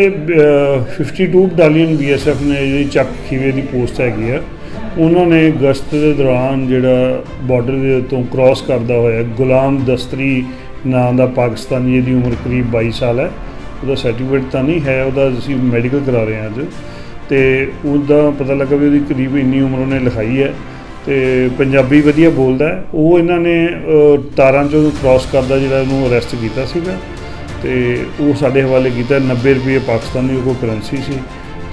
52 battalion BSF ਨੇ ਜਿਹੜੀ ਚੱਕ ਖੀਵੇ ਦੀ ਪੋਸਟ ਹੈਗੀ ਆ, ਉਹਨਾਂ ਨੇ ਗਸ਼ਤ ਦੇ ਦੌਰਾਨ ਜਿਹੜਾ ਬਾਰਡਰ ਦੇ ਉੱਤੋਂ ਕ੍ਰਾਸ ਕਰਦਾ ਹੋਇਆ ਗੁਲਾਮ ਦਸਤਰੀ ਨਾਂ ਦਾ ਪਾਕਿਸਤਾਨੀ, ਜਿਹਦੀ ਉਮਰ ਕਰੀਬ 22 ਸਾਲ ਹੈ। ਉਹਦਾ ਸਰਟੀਫਿਕੇਟ ਤਾਂ ਨਹੀਂ ਹੈ, ਉਹਦਾ ਅਸੀਂ ਮੈਡੀਕਲ ਕਰਾ ਰਹੇ ਹਾਂ ਅੱਜ, ਅਤੇ ਉਹਦਾ ਪਤਾ ਲੱਗਾ ਵੀ ਉਹਦੀ ਕਰੀਬ ਇੰਨੀ ਉਮਰ ਉਹਨੇ ਲਿਖਾਈ ਹੈ ਅਤੇ ਪੰਜਾਬੀ ਵਧੀਆ ਬੋਲਦਾ। ਉਹ ਇਹਨਾਂ ਨੇ ਤਾਰਾਂ 'ਚੋਂ ਕ੍ਰਾਸ ਕਰਦਾ ਜਿਹੜਾ ਉਹਨੂੰ ਅਰੈਸਟ ਕੀਤਾ ਸੀਗਾ ਅਤੇ ਉਹ ਸਾਡੇ ਹਵਾਲੇ ਕੀਤਾ। 90 ਰੁਪਏ ਪਾਕਿਸਤਾਨੀ ਉਹ ਕਰੰਸੀ ਸੀ,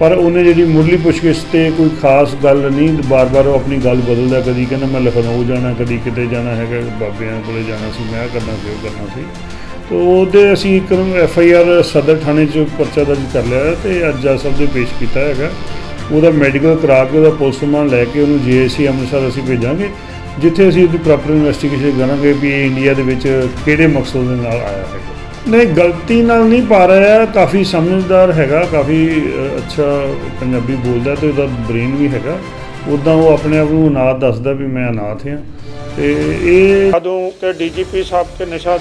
ਪਰ ਉਹਨੇ ਜਿਹੜੀ ਮੁੱਢਲੀ ਪੁੱਛਗਿੱਛ 'ਤੇ ਕੋਈ ਖਾਸ ਗੱਲ ਨਹੀਂ, ਬਾਰ-ਬਾਰ ਉਹ ਆਪਣੀ ਗੱਲ ਬਦਲਦਾ। ਕਦੀ ਕਹਿੰਦਾ ਮੈਂ ਲਖਨਊ ਜਾਣਾ, ਕਦੀ ਕਿਤੇ ਜਾਣਾ ਹੈਗਾ, ਬਾਬਿਆਂ ਕੋਲ ਜਾਣਾ ਸੀ, ਮੈਂ ਕਰਨਾ ਸੀ, ਉਹ ਕਰਨਾ ਸੀ। ਤਾਂ ਉਹਦੇ ਅਸੀਂ ਇੱਕ FIR ਸਦਰ ਥਾਣੇ 'ਚ ਪਰਚਾ ਦਰਜ ਕਰ ਲਿਆ ਅਤੇ ਅੱਜ ਜੱਜ ਸਾਹਿਬ ਦੇ ਪੇਸ਼ ਕੀਤਾ ਹੈਗਾ। ਉਹਦਾ ਮੈਡੀਕਲ ਕਰਾ ਕੇ ਉਹਦਾ ਪੋਸਟਮਾਰਟਮ ਲੈ ਕੇ ਉਹਨੂੰ JAC ਅੰਮ੍ਰਿਤਸਰ ਅਸੀਂ ਭੇਜਾਂਗੇ, ਜਿੱਥੇ ਅਸੀਂ ਉਹਦੀ ਪ੍ਰੋਪਰ ਇਨਵੈਸਟੀਗੇਸ਼ਨ ਕਰਾਂਗੇ ਵੀ ਇਹ ਇੰਡੀਆ ਦੇ ਵਿੱਚ ਕਿਹੜੇ ਮਕਸਦ ਦੇ ਨਾਲ ਆਇਆ ਹੈਗਾ। ਨਹੀਂ, ਗਲਤੀ ਨਾਲ ਨਹੀਂ ਪਾ ਰਿਹਾ, ਕਾਫੀ ਸਮਝਦਾਰ ਹੈਗਾ, ਕਾਫੀ ਅੱਛਾ ਪੰਜਾਬੀ ਬੋਲਦਾ ਅਤੇ ਉਹਦਾ ਬ੍ਰੇਨ ਵੀ ਹੈਗਾ। ਉੱਦਾਂ ਉਹ ਆਪਣੇ ਆਪ ਨੂੰ ਅਨਾਥ ਦੱਸਦਾ ਵੀ ਮੈਂ ਅਨਾਥ ਹਾਂ। ਅਤੇ ਇਹ के DGP साहब के निशा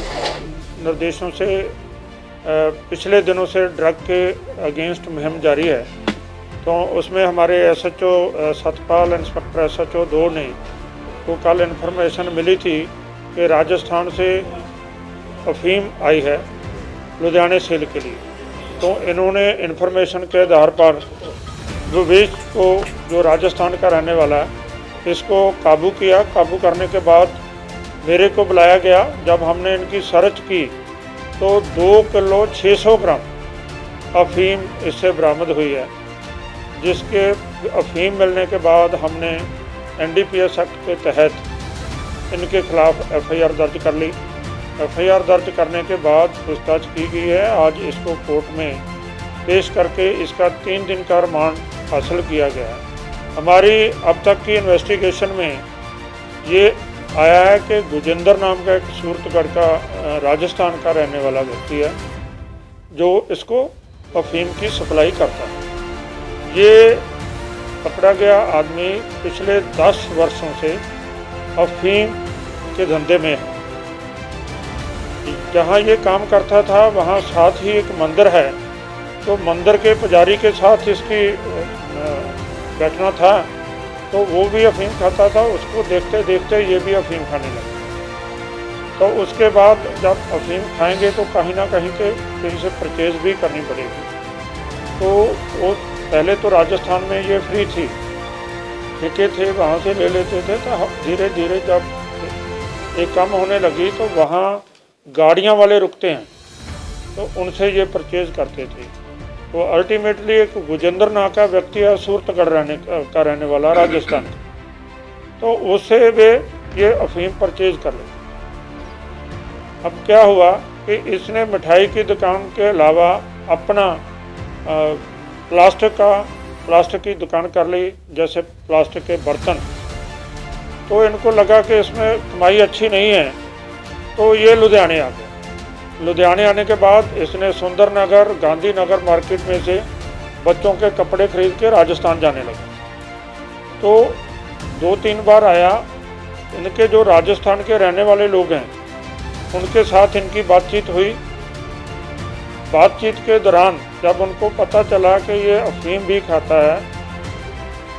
निर्देशों से पिछले दिनों से ड्रग के अगेंस्ट मुहिम जारी है, तो उसमें हमारे SHO सतपाल, इंस्पेक्टर SHO 2 ने को कल इन्फॉर्मेशन मिली थी कि राजस्थान से अफीम आई है लुधियाने सेल के लिए। तो इन्होंने इन्फॉर्मेशन के आधार पर विवेक को, जो राजस्थान का रहने वाला है, इसको काबू किया। काबू करने के बाद मेरे को बुलाया गया। जब हमने इनकी सर्च की तो 2 किलो 600 ग्राम अफीम इससे बरामद हुई है, जिसके अफीम मिलने के बाद हमने NDPS एक्ट के तहत इनके खिलाफ FIR दर्ज कर ली। FIR दर्ज करने के बाद पूछताछ की गई है। आज इसको कोर्ट में पेश करके इसका 3 दिन का रिमांड हासिल किया गया है। हमारी अब तक की इन्वेस्टिगेशन में ये आया है कि गुजिंदर नाम का एक सूरतगढ़ का राजस्थान का रहने वाला व्यक्ति है, जो इसको अफीम की सप्लाई करता है। ये पकड़ा गया आदमी पिछले 10 वर्षों से अफीम के धंधे में है। जहाँ ये काम करता था वहाँ साथ ही एक मंदिर है, तो मंदिर के पुजारी के साथ इसकी बैठना था, तो वो भी अफीम खाता था। उसको देखते देखते ये भी अफीम खाने लगे। तो उसके बाद जब अफीम खाएंगे तो कहीं ना कहीं से परचेज भी करनी पड़ेगी। तो वो पहले तो राजस्थान में ये फ्री थी, ठेके थे, वहाँ से ले लेते थे। तो धीरे धीरे जब ये कम होने लगी तो वहाँ गाड़ियाँ वाले रुकते हैं, तो उनसे ये परचेज करते थे। तो अल्टीमेटली एक गुजिंदर नाम का व्यक्ति है, सूरतगढ़ का रहने वाला राजस्थान का, तो उससे वे ये अफीम परचेज कर ले। अब क्या हुआ कि इसने मिठाई की दुकान के अलावा अपना प्लास्टिक की दुकान कर ली, जैसे प्लास्टिक के बर्तन। तो इनको लगा कि इसमें कमाई अच्छी नहीं है, तो ये लुधियाने आ गए। लुधियाने आने के बाद इसने सुंदर नगर, गांधी नगर मार्केट में से बच्चों के कपड़े खरीद के राजस्थान जाने लगे। तो 2-3 बार आया। इनके जो राजस्थान के रहने वाले लोग हैं उनके साथ इनकी बातचीत हुई। बातचीत के दौरान जब उनको पता चला कि ये अफीम भी खाता है,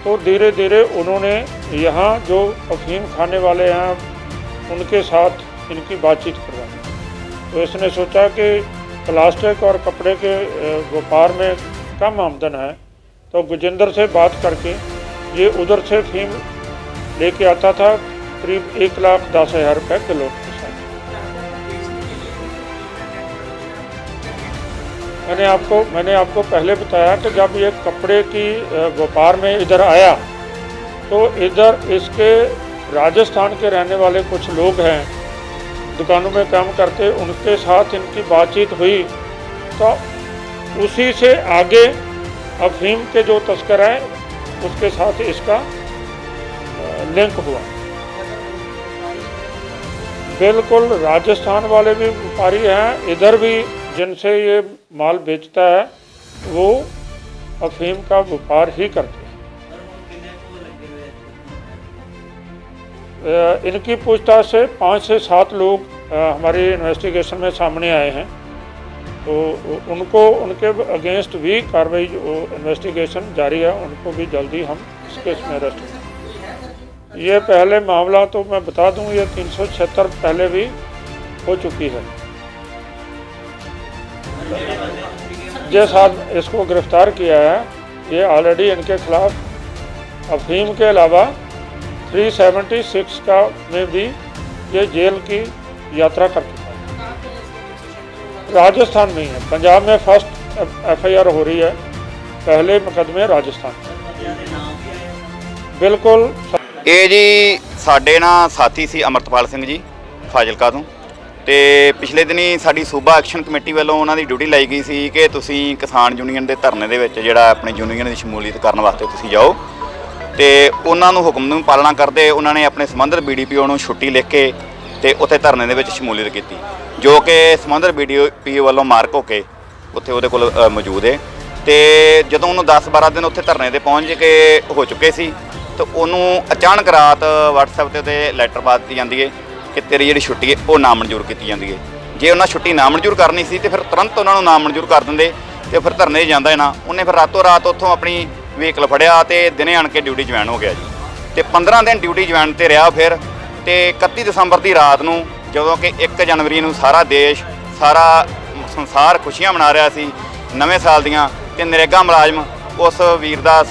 तो धीरे धीरे उन्होंने यहाँ जो अफीम खाने वाले हैं उनके साथ इनकी बातचीत करवाई। तो इसने सोचा कि प्लास्टिक और कपड़े के व्यापार में कम आमदन है, तो गुजिंदर से बात करके ये उधर से अफीम लेके आता था, करीब 1,10,000 रुपये किलो के साथ। मैंने आपको पहले बताया कि जब ये कपड़े की व्यापार में इधर आया, तो इधर इसके राजस्थान के रहने वाले कुछ लोग हैं, दुकानों में काम करते, उनके साथ इनकी बातचीत हुई। तो उसी से आगे अफीम के जो तस्कर हैं उसके साथ इसका लिंक हुआ। बिल्कुल राजस्थान वाले भी व्यापारी हैं, इधर भी जिनसे ये माल बेचता है वो अफीम का व्यापार ही करते हैं। इनकी पूछताछ से 5 से 7 लोग हमारी इन्वेस्टिगेशन में सामने आए हैं। उनको उनके अगेंस्ट भी कार्रवाई जो इन्वेस्टिगेशन जारी है, उनको भी जल्दी हम इस केस में अरेस्ट करेंगे। ये पहले मामला तो मैं बता दूं, ये 376 पहले भी हो चुकी है। जिस साथ इसको गिरफ्तार किया है, ये ऑलरेडी इनके खिलाफ अफीम के अलावा 376 का में भी ये जेल की यात्रा कर चुका है। राजस्थान में ही है, पंजाब में फर्स्ट FIR हो रही है, पहले मुकदमे राजस्थान बिल्कुल। ਇਹ ਜੀ ਸਾਡੇ ਨਾਲ ਸਾਥੀ ਸੀ ਅਮਰਤਪਾਲ ਸਿੰਘ ਜੀ ਫਾਜ਼ਿਲਕਾ ਤੋਂ, ਤੇ ਪਿਛਲੇ ਦਿਨੀ ਸਾਡੀ ਸੂਬਾ ਐਕਸ਼ਨ ਕਮੇਟੀ ਵੱਲੋਂ ਉਹਨਾਂ ਦੀ ਡਿਊਟੀ ਲਾਈ ਗਈ ਸੀ ਕਿ ਤੁਸੀਂ ਕਿਸਾਨ ਯੂਨੀਅਨ ਦੇ ਧਰਨੇ ਦੇ ਵਿੱਚ ਜਿਹੜਾ ਆਪਣੀ ਯੂਨੀਅਨ ਦੀ ਸ਼ਮੂਲੀਅਤ ਕਰਨ ਵਾਸਤੇ ਤੁਸੀਂ ਜਾਓ, ਤੇ ਉਹਨਾਂ ਨੂੰ ਹੁਕਮ ਨੂੰ ਪਾਲਣਾ ਕਰਦੇ ਉਹਨਾਂ ਨੇ ਆਪਣੇ ਸੰਬੰਧਿਤ BDPO ਨੂੰ ਛੁੱਟੀ ਲਿਖ ਕੇ ਤੇ ਉੱਥੇ ਧਰਨੇ ਦੇ ਵਿੱਚ ਸ਼ਮੂਲੀਅਤ ਕੀਤੀ, ਜੋ ਕਿ ਸੰਬੰਧਿਤ BDPO ਵੱਲੋਂ ਮਾਰਕ ਹੋ ਕੇ ਉੱਥੇ ਉਹਦੇ ਕੋਲ ਮੌਜੂਦ ਹੈ। ਤੇ ਜਦੋਂ ਉਹਨੂੰ 10-12 ਦਿਨ ਉੱਥੇ ਧਰਨੇ ਤੇ ਪਹੁੰਚ ਕੇ ਹੋ ਚੁੱਕੇ ਸੀ, ਤਾਂ ਉਹਨੂੰ ਅਚਾਨਕ ਰਾਤ WhatsApp ਤੇ ਉਹਦੇ ਲੈਟਰ ਪਾ ਦਿੱਤੀ ਜਾਂਦੀ ਹੈ ਕਿ ਤੇਰੀ ਜਿਹੜੀ ਛੁੱਟੀ ਹੈ ਉਹ ਨਾ ਮਨਜ਼ੂਰ ਕੀਤੀ ਜਾਂਦੀ ਹੈ। ਜੇ ਉਹਨਾਂ ਛੁੱਟੀ ਨਾ ਮਨਜ਼ੂਰ ਕਰਨੀ ਸੀ ਤੇ ਫਿਰ ਤੁਰੰਤ ਉਹਨਾਂ ਨੂੰ ਨਾ ਮਨਜ਼ੂਰ ਕਰ ਦਿੰਦੇ, ਤੇ ਫਿਰ ਧਰਨੇ 'ਚ ਜਾਂਦਾ ਹੈ ਨਾ। ਉਹਨੇ ਫਿਰ ਰਾਤੋਂ ਰਾਤ ਉੱਥੋਂ ਆਪਣੀ ਵਹੀਕਲ ਫੜਿਆ ਤੇ ਦਿਨੇ ਆਣ ਕੇ ਡਿਊਟੀ ਜੁਆਇਨ ਹੋ ਗਿਆ ਜੀ, ਤੇ 15 ਦਿਨ ਡਿਊਟੀ ਜੁਆਇਨ ਤੇ ਰਿਹਾ ਫਿਰ। ਤੇ 31 ਦਸੰਬਰ ਦੀ ਰਾਤ ਨੂੰ, ਜਦੋਂ ਕਿ 1 ਜਨਵਰੀ ਨੂੰ ਸਾਰਾ ਦੇਸ਼ ਸਾਰਾ ਸੰਸਾਰ ਖੁਸ਼ੀਆਂ ਮਨਾ ਰਿਹਾ ਸੀ ਨਵੇਂ ਸਾਲ ਦੀਆਂ, ਤੇ ਨਰੇਗਾ ਮੁਲਾਜ਼ਮ ਉਸ ਵੀਰ ਦਾ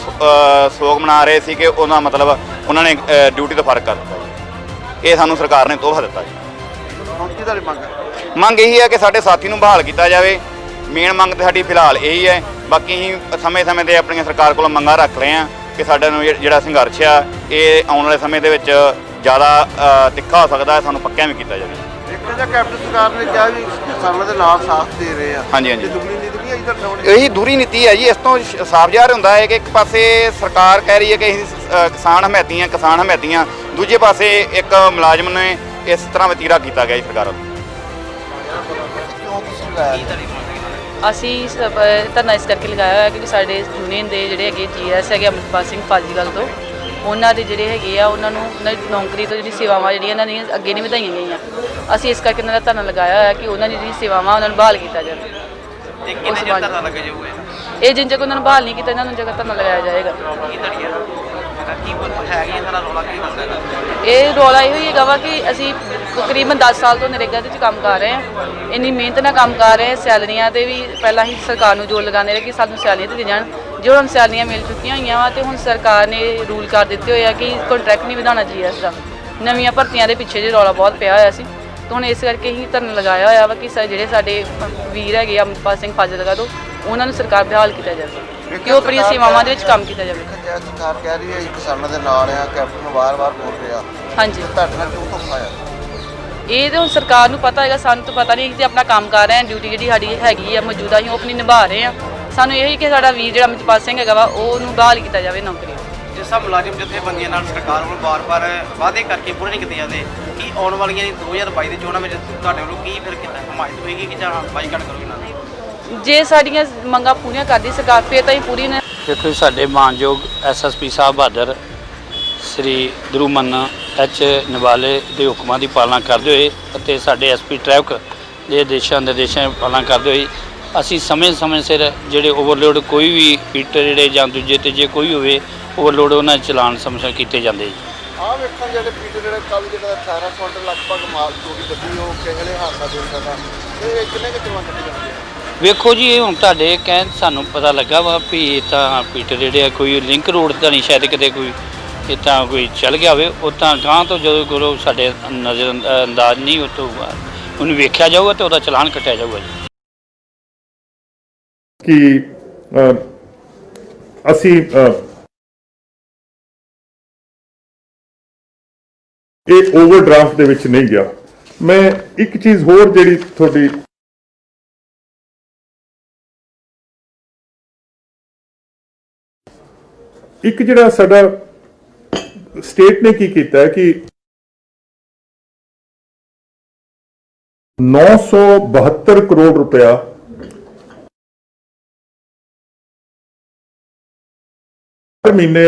ਸੋਗ ਮਨਾ ਰਹੇ ਸੀ ਕਿ ਉਹਦਾ ਮਤਲਬ ਉਹਨਾਂ ਨੇ ਡਿਊਟੀ ਤੋਂ ਫਰਕ ਕਰ ਦਿੱਤਾ ਜੀ। ਇਹ ਸਾਨੂੰ ਸਰਕਾਰ ਨੇ ਤੋਹਫਾ ਦਿੱਤਾ ਜੀ। ਮੰਗ ਇਹੀ ਹੈ ਕਿ ਸਾਡੇ ਸਾਥੀ ਨੂੰ ਬਹਾਲ ਕੀਤਾ ਜਾਵੇ। ਮੇਨ ਮੰਗ ਤਾਂ ਸਾਡੀ ਫਿਲਹਾਲ ਇਹੀ ਹੈ, ਬਾਕੀ ਅਸੀਂ ਸਮੇਂ-ਸਮੇਂ 'ਤੇ ਆਪਣੀਆਂ ਸਰਕਾਰ ਕੋਲੋਂ ਮੰਗਾਂ ਰੱਖ ਰਹੇ ਹਾਂ ਕਿ ਸਾਡਾ ਨੂੰ ਜਿਹੜਾ ਸੰਘਰਸ਼ ਆ ਇਹ ਆਉਣ ਵਾਲੇ ਸਮੇਂ ਦੇ ਵਿੱਚ ਜ਼ਿਆਦਾ ਤਿੱਖਾ ਹੋ ਸਕਦਾ ਹੈ, ਸਾਨੂੰ ਪੱਕਿਆਂ ਵੀ ਕੀਤਾ ਜਾਵੇ। ਇੱਕ ਤਾਂ ਕੈਪਟਨ ਸਰਕਾਰ ਨੇ ਕਿਹਾ ਵੀ ਕਿਸਾਨਾਂ ਦੇ ਨਾਲ ਸਾਥ ਦੇ ਰਹੇ ਆ। ਹਾਂਜੀ ਹਾਂਜੀ, ਦੁਗਣੀ ਨੀਤੀ ਨਹੀਂ ਆਈ ਤੁਹਾਡੇ? ਇਹੀ ਦੂਰੀ ਨੀਤੀ ਹੈ ਜੀ। ਇਸ ਤੋਂ ਸਾਫ਼ ਜ਼ਾਹਰ ਹੁੰਦਾ ਹੈ ਕਿ ਇੱਕ ਪਾਸੇ ਸਰਕਾਰ ਕਹਿ ਰਹੀ ਹੈ ਕਿ ਅਸੀਂ ਕਿਸਾਨ ਹਮਾਇਤੀਆਂ, ਦੂਜੇ ਪਾਸੇ ਇੱਕ ਮੁਲਾਜ਼ਮ ਨੇ ਇਸ ਤਰ੍ਹਾਂ ਵਤੀਰਾ ਕੀਤਾ ਗਿਆ ਜੀ ਸਰਕਾਰ ਵੱਲੋਂ। ਕਿਉਂ ਤੁਸੀਂ ਲਾਇਆ? ਅਸੀਂ ਧਰਨਾ ਇਸ ਕਰਕੇ ਲਗਾਇਆ ਹੋਇਆ ਕਿ ਸਾਡੇ ਯੂਨੀਅਨ ਦੇ ਜਿਹੜੇ ਹੈਗੇ GS ਹੈਗੇ ਅਮਰਤਪਾਲ ਸਿੰਘ ਫਾਜ਼ਿਲਕਾ ਤੋਂ, ਉਹਨਾਂ ਦੇ ਜਿਹੜੇ ਹੈਗੇ ਆ ਉਹਨਾਂ ਨੂੰ ਉਹਨਾਂ ਦੀ ਨੌਕਰੀ ਤੋਂ ਜਿਹੜੀ ਸੇਵਾਵਾਂ ਜਿਹੜੀਆਂ ਇਹਨਾਂ ਦੀਆਂ ਅੱਗੇ ਨਹੀਂ ਵਧਾਈਆਂ ਗਈਆਂ। ਅਸੀਂ ਇਸ ਕਰਕੇ ਇਹਨਾਂ ਦਾ ਧਰਨਾ ਲਗਾਇਆ ਹੋਇਆ ਕਿ ਉਹਨਾਂ ਦੀ ਜਿਹੜੀ ਸੇਵਾਵਾਂ ਉਹਨਾਂ ਨੂੰ ਬਹਾਲ ਕੀਤਾ ਜਾਵੇ। ਇਹ ਜਿੰਨ ਜਗ੍ਹਾ ਉਹਨਾਂ ਨੂੰ ਬਹਾਲ ਨਹੀਂ ਕੀਤਾ, ਇਹਨਾਂ ਨੂੰ ਜਗ੍ਹਾ ਧਰਨਾ ਲਗਾਇਆ ਜਾਏਗਾ। ਇਹ ਰੌਲਾ ਇਹੋ ਹੀ ਹੈਗਾ ਵਾ ਕਿ ਅਸੀਂ ਤਕਰੀਬਨ 10 ਸਾਲ ਤੋਂ ਨਰੇਗਾ ਦੇ ਵਿੱਚ ਕੰਮ ਕਰ ਰਹੇ ਹਾਂ, ਇੰਨੀ ਮਿਹਨਤ ਨਾਲ ਕੰਮ ਕਰ ਰਹੇ ਹਾਂ। ਸੈਲਰੀਆਂ 'ਤੇ ਵੀ ਪਹਿਲਾਂ ਹੀ ਸਰਕਾਰ ਨੂੰ ਜ਼ੋਰ ਲਗਾਉਂਦੇ ਰਹੇ ਕਿ ਸਾਨੂੰ ਸੈਲਰੀਆਂ ਦਿੱਤੀਆਂ ਜਾਣ, ਜੋ ਹੁਣ ਸੈਲਰੀਆਂ ਮਿਲ ਚੁੱਕੀਆਂ ਹੋਈਆਂ ਵਾ, ਅਤੇ ਹੁਣ ਸਰਕਾਰ ਨੇ ਰੂਲ ਕਰ ਦਿੱਤੇ ਹੋਏ ਆ ਕਿ ਕੰਟਰੈਕਟ ਨਹੀਂ ਵਧਾਉਣਾ GS ਦਾ। ਨਵੀਆਂ ਭਰਤੀਆਂ ਦੇ ਪਿੱਛੇ ਜੇ ਰੌਲਾ ਬਹੁਤ ਪਿਆ ਹੋਇਆ ਸੀ, ਤਾਂ ਹੁਣ ਇਸ ਕਰਕੇ ਹੀ ਧਰਨਾ ਲਗਾਇਆ ਹੋਇਆ ਵਾ ਕਿ ਜਿਹੜੇ ਸਾਡੇ ਵੀਰ ਹੈਗੇ ਅਮਰਤਪਾਲ ਸਿੰਘ ਫਾਜ਼ਿਲਕਾ ਤੋਂ, ਉਹਨਾਂ ਨੂੰ ਸਰਕਾਰ ਬਹਾਲ ਕੀਤਾ ਜਾਵੇ ਕਿ ਉਹ ਆਪਣੀਆਂ ਸੇਵਾਵਾਂ ਦੇ ਵਿੱਚ ਕੰਮ ਕੀਤਾ ਜਾਵੇ। ਸਰਕਾਰ ਕਹਿ ਰਹੀ ਹੈ ਕਿਸਾਨਾਂ ਦੇ ਨਾਲ ਆ, ਕੈਪਟਨ ਵਾਰ-ਵਾਰ ਬੋਲ ਰਿਹਾ। ਹਾਂਜੀ, ਤੁਹਾਡੇ ਨਾਲ ਕਿਉਂ ਧੋਖਾ ਆ? ਇਹ ਤਾਂ ਹੁਣ ਸਰਕਾਰ ਨੂੰ ਪਤਾ ਹੈਗਾ, ਸਾਨੂੰ ਤਾਂ ਪਤਾ ਨਹੀਂ। ਅਸੀਂ ਆਪਣਾ ਕੰਮ ਕਰ ਰਹੇ ਹਾਂ, ਡਿਊਟੀ ਜਿਹੜੀ ਸਾਡੀ ਹੈਗੀ ਆ ਮੌਜੂਦਾ ਹੀ ਉਹ ਆਪਣੀ ਨਿਭਾ ਰਹੇ ਹਾਂ। ਸਾਨੂੰ ਇਹ ਹੀ ਕਿ ਸਾਡਾ ਵੀਰ ਜਿਹੜਾ ਅਮਰਤਪਾਲ ਸਿੰਘ ਹੈਗਾ ਵਾ ਉਹਨੂੰ ਬਹਾਲ ਕੀਤਾ ਜਾਵੇ ਨੌਕਰੀ। ਜਿਸ ਤਰ੍ਹਾਂ ਮੁਲਾਜ਼ਮ ਜਥੇਬੰਦੀਆਂ ਨਾਲ ਸਰਕਾਰ ਵੱਲੋਂ ਵਾਰ-ਵਾਰ ਵਾਅਦੇ ਕਰਕੇ ਪੂਰੇ ਨਹੀਂ ਕੀਤੇ ਜਾਂਦੇ, ਕਿ ਆਉਣ ਵਾਲੀਆਂ 2022 ਦੇ ਚੋਣਾਂ ਵਿੱਚ ਤੁਹਾਡੇ ਵੱਲੋਂ ਕੀ ਫਿਰ ਕੀਤਾ ਹਮਾਇਤ ਹੋਏਗੀ ਕਿ ਜਾਂ ਬਾਈਕਾਟ ਕਰੋਗੇ ਇਹਨਾਂ ਦੀ? ਜੇ ਸਾਡੀਆਂ ਮੰਗਾਂ ਪੂਰੀਆਂ ਕਰਦੀ ਸਰਕਾਰ, ਫਿਰ ਤਾਂ ਹੀ ਪੂਰੀ ਨੇ। ਦੇਖੋ ਸਾਡੇ ਮਾਨਯੋਗ SSP ਸਾਹਿਬ ਬਹਾਦਰ ਸ੍ਰੀ ਧਰੂਮਨ H ਨਵਾਲੇ ਦੇ ਹੁਕਮਾਂ ਦੀ ਪਾਲਣਾ ਕਰਦੇ ਹੋਏ ਅਤੇ ਸਾਡੇ SP ਟ੍ਰੈਫਿਕ ਦੇ ਨਿਰਦੇਸ਼ਾਂ ਦੀ ਪਾਲਣਾ ਕਰਦੇ ਹੋਏ ਅਸੀਂ ਸਮੇਂ ਸਿਰ ਜਿਹੜੇ ਓਵਰਲੋਡ ਕੋਈ ਵੀ ਫੀਟਰ ਜਿਹੜੇ ਜਾਂ ਦੂਜੇ ਤੇ ਜੇ ਕੋਈ ਹੋਵੇ ਓਵਰਲੋਡ ਉਹਨਾਂ ਦੇ ਚਲਾਨ ਸਮੇਂ ਕੀਤੇ ਜਾਂਦੇ ਜੀ। ਆਹ ਵੇਖਣ ਜਿਹੜੇ ਫੀਟਰ ਜਿਹੜੇ ਕੱਲ ਜਿਹੜਾ 18 ਕੁਇੰਟਲ ਲਗਭਗ ਮਾਲ ਚੋਰੀ ਗੱਡੀ ਉਹ ਕਿਹੜੇ ਹਾਦਸਾ ਦੇ ਸਕਦਾ, ਇਹ ਕਿੰਨੇ ਕੁ ਚਲਾਨ ਕੱਟੇ ਜਾਂਦੇ ਆ? ਵੇਖੋ ਜੀ, ਇਹ ਹੁਣ ਤੁਹਾਡੇ ਕਹਿਣ ਸਾਨੂੰ ਪਤਾ ਲੱਗਾ ਵਾ ਵੀ ਇਹ ਤਾਂ ਫੀਟਰ ਜਿਹੜੇ ਆ ਕੋਈ ਲਿੰਕ ਰੋਡ ਤਾਂ ਨਹੀਂ, ਸ਼ਾਇਦ ਕਿਤੇ ਕੋਈ ਇਹ ਤਾਂ ਕੋਈ ਚੱਲ ਗਿਆ ਹੋਵੇ। ਉਹ ਤਾਂ ਗਾਂਹ ਤੋਂ ਜਦੋਂ ਕੋਲੋਂ ਸਾਡੇ ਨਜ਼ਰ ਅੰਦਾਜ਼ ਨਹੀਂ, ਉਹ ਤੋਂ ਉਹਨੂੰ ਵੇਖਿਆ ਜਾਊਗਾ ਅਤੇ ਉਹਦਾ ਚਲਾਨ ਕੱਟਿਆ ਜਾਊਗਾ ਜੀ। ਕਿ ਅਸੀਂ ਇਹ ਓਵਰਡਰਾਫਟ ਦੇ ਵਿੱਚ ਨਹੀਂ ਗਿਆ। ਮੈਂ ਇੱਕ ਚੀਜ਼ ਹੋਰ ਜਿਹੜੀ ਤੁਹਾਡੀ ਇੱਕ ਜਿਹੜਾ ਸਾਡਾ ਸਟੇਟ ਨੇ ਕੀ ਕੀਤਾ ਹੈ ਕਿ 972 ਕਰੋੜ ਰੁਪਇਆ ਹਰ ਮਹੀਨੇ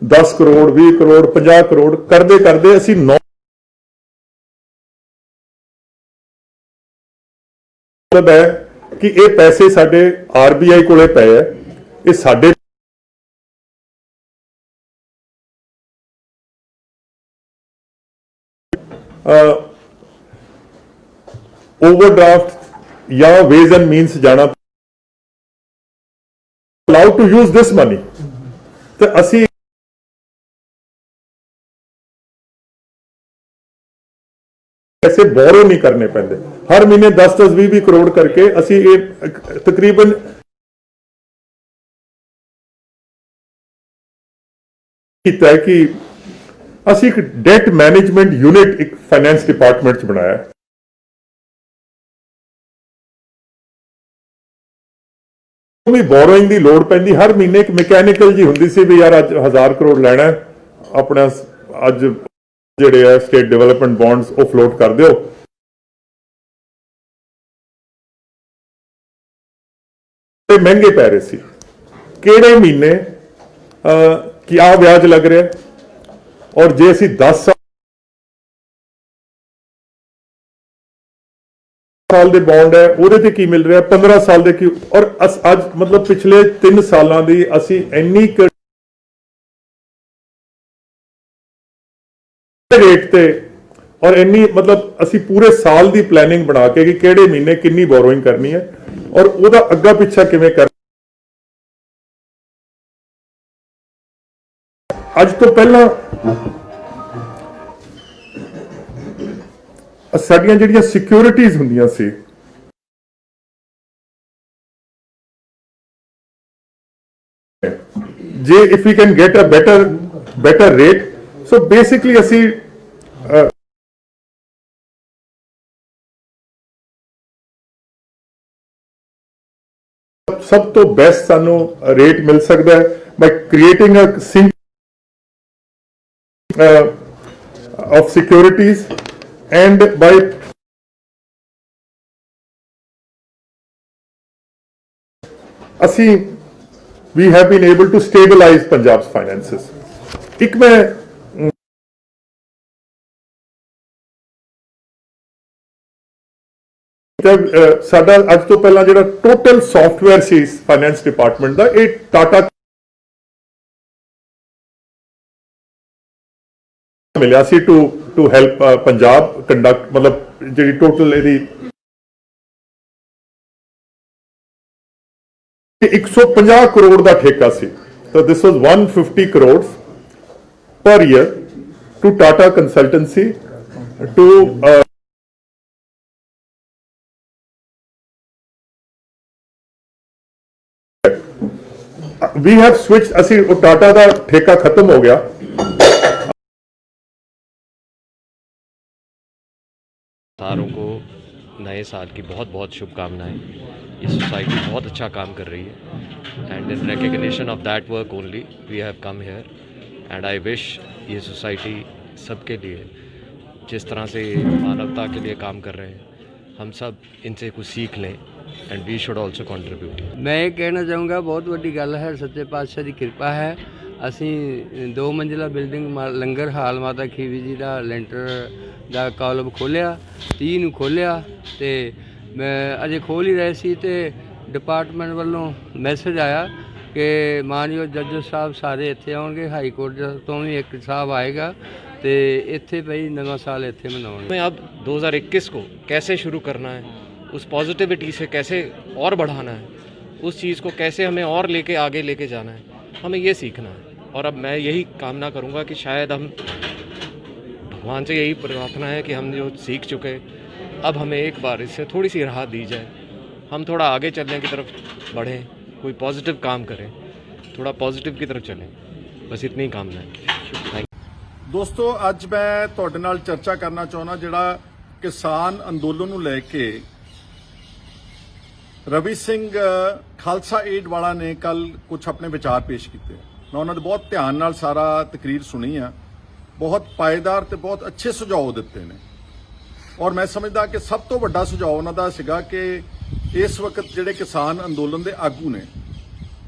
10 ਕਰੋੜ 20 ਕਰੋੜ 50 ਕਰੋੜ ਕਰਦੇ ਅਸੀਂ 9 ਹੈ ਕਿ ਇਹ ਪੈਸੇ ਸਾਡੇ RBI ਕੋਲੇ ਪਏ ਹੈ, ਇਹ ਸਾਡੇ ओवरड्राफ्ट या वेज एंड मीन्स जाना allowed to use this money तो असी पैसे बोरो नहीं करने पैंदे। हर महीने 10-10, 20-20 करोड़ करके असी तकरीबन किया है कि असी एक डेट मैनेजमेंट यूनिट एक फाइनेंस डिपार्टमेंट च बनाया है। भी बोरोइंग की लोड़ पैंदी, हर महीने एक मैकेनिकल जी हुंदी सी भी यार अज 1000 करोड़ लैना है अपना, अज जिहड़े है स्टेट डेवलपमेंट बॉन्ड्स वो फ्लोट कर दिओ। महंगे पै रहे सी, किहड़े महीने क्या ब्याज लग रहा है, और जे असीं 10 साल दे बॉन्ड है ਉਹਦੇ ਤੇ ਕੀ ਮਿਲ ਰਿਹਾ, 15 ਸਾਲ ਦੇ ਕੀ, ਔਰ ਅੱਜ ਮਤਲਬ ਪਿਛਲੇ 3 ਸਾਲਾਂ ਦੀ ਅਸੀਂ ਇੰਨੀ ਰੇਟ ਤੇ ਔਰ ਇੰਨੀ ਮਤਲਬ ਅਸੀਂ ਪੂਰੇ ਸਾਲ ਦੀ ਪਲੈਨਿੰਗ ਬਣਾ ਕੇ ਕਿ ਕਿਹੜੇ ਮਹੀਨੇ ਕਿੰਨੀ ਬੋਰੋਇੰਗ ਕਰਨੀ ਹੈ ਔਰ ਉਹਦਾ ਅੱਗਾ ਪਿੱਛਾ ਕਿਵੇਂ ਕਰ। ਅੱਜ ਤੋਂ ਪਹਿਲਾਂ ਸਾਡੀਆਂ ਜਿਹੜੀਆਂ ਸਿਕਿਉਰਿਟੀਜ਼ ਹੁੰਦੀਆਂ ਸੀ, ਜੇ if we can get a better rate, so basically ਅਸੀਂ ਸਭ ਤੋਂ ਬੈਸਟ ਸਾਨੂੰ ਰੇਟ ਮਿਲ ਸਕਦਾ ਹੈ by creating a sink of securities and by we have been able to stabilize Punjab's finances. एक मैं जब साडा अज तो पहला जिहड़ा टोटल सॉफ्टवेयर सी फाइनेंस डिपार्टमेंट दा, ये टाटा मिलिया सी टू हेल्प पंजाब कंडक्ट, मतलब जी टोटल यदि 150 करोड़ का ठेका सी, तो this was 150 crore per year to Tata consultancy to we have switch, असी टाटा का ठेका खत्म हो गया। सारों को नए साल की बहुत बहुत शुभकामनाएं। ये सोसाइटी बहुत अच्छा काम कर रही है and in recognition of that work only we have come here and I wish ये सोसाइटी सबके लिए जिस तरह से मानवता के लिए काम कर रहे हैं हम सब इनसे कुछ सीख लें and we should also contribute. मैं ये कहना चाहूँगा बहुत बड़ी गल है, सच्चे पातशाह की कृपा है। ਅਸੀਂ 2 ਮੰਜ਼ਿਲਾ ਬਿਲਡਿੰਗ ਲੰਗਰ ਹਾਲ ਮਾਤਾ ਖੀਵੀ ਜੀ ਦਾ ਲੈਂਟਰ ਦਾ ਕਾਲਮ ਖੋਲ੍ਹਿਆ, 30 ਨੂੰ ਖੋਲ੍ਹਿਆ ਤੇ ਮੈਂ ਅਜੇ ਖੋਲ੍ਹ ਹੀ ਰਹੇ ਸੀ ਤੇ ਡਿਪਾਰਟਮੈਂਟ ਵੱਲੋਂ ਮੈਸੇਜ ਆਇਆ ਕਿ ਮਾਨਯੋਗ ਜੱਜ ਸਾਹਿਬ ਸਾਰੇ ਇੱਥੇ ਆਉਣਗੇ, ਹਾਈ ਕੋਰਟ ਤੋਂ ਵੀ ਇੱਕ ਸਾਹਿਬ ਆਏਗਾ ਤੇ ਇੱਥੇ ਭਈ ਨਵਾਂ ਸਾਲ ਇੱਥੇ ਮਨਾਉਣਗੇ। मैं अब 2021 को कैसे शुरू करना है, उस पॉजिटिविटी से कैसे और बढ़ाना है, उस चीज़ को कैसे हमें और लेके आगे लेके जाना है, हमें ये सीखना है। और अब मैं यही कामना करूँगा कि शायद हम भगवान से यही प्रार्थना है कि हम जो सीख चुके अब हमें एक बार इससे थोड़ी सी राहत दी जाए, हम थोड़ा आगे चलने की तरफ बढ़ें, कोई पॉजिटिव काम करें, थोड़ा पॉजिटिव की तरफ चलें, बस इतनी ही कामना है। ਦੋਸਤੋ ਅੱਜ ਮੈਂ ਤੁਹਾਡੇ ਨਾਲ ਚਰਚਾ ਕਰਨਾ ਚਾਹੁੰਦਾ ਜਿਹੜਾ ਕਿਸਾਨ ਅੰਦੋਲਨ ਨੂੰ ਲੈ ਕੇ ਰਵੀ ਸਿੰਘ ਖਾਲਸਾ ਏਡ ਵਾਲਾ ਨੇ ਕੱਲ ਕੁਝ ਆਪਣੇ ਵਿਚਾਰ ਪੇਸ਼ ਕੀਤੇ। ਮੈਂ ਉਹਨਾਂ ਦੇ ਬਹੁਤ ਧਿਆਨ ਨਾਲ ਸਾਰਾ ਤਕਰੀਰ ਸੁਣੀ ਆ, ਬਹੁਤ ਪਾਏਦਾਰ ਤੇ ਬਹੁਤ ਅੱਛੇ ਸੁਝਾਅ ਦਿੱਤੇ ਨੇ ਔਰ ਮੈਂ ਸਮਝਦਾ ਕਿ ਸਭ ਤੋਂ ਵੱਡਾ ਸੁਝਾਅ ਉਹਨਾਂ ਦਾ ਸੀਗਾ ਕਿ ਇਸ ਵਕਤ ਜਿਹੜੇ ਕਿਸਾਨ ਅੰਦੋਲਨ ਦੇ ਆਗੂ ਨੇ,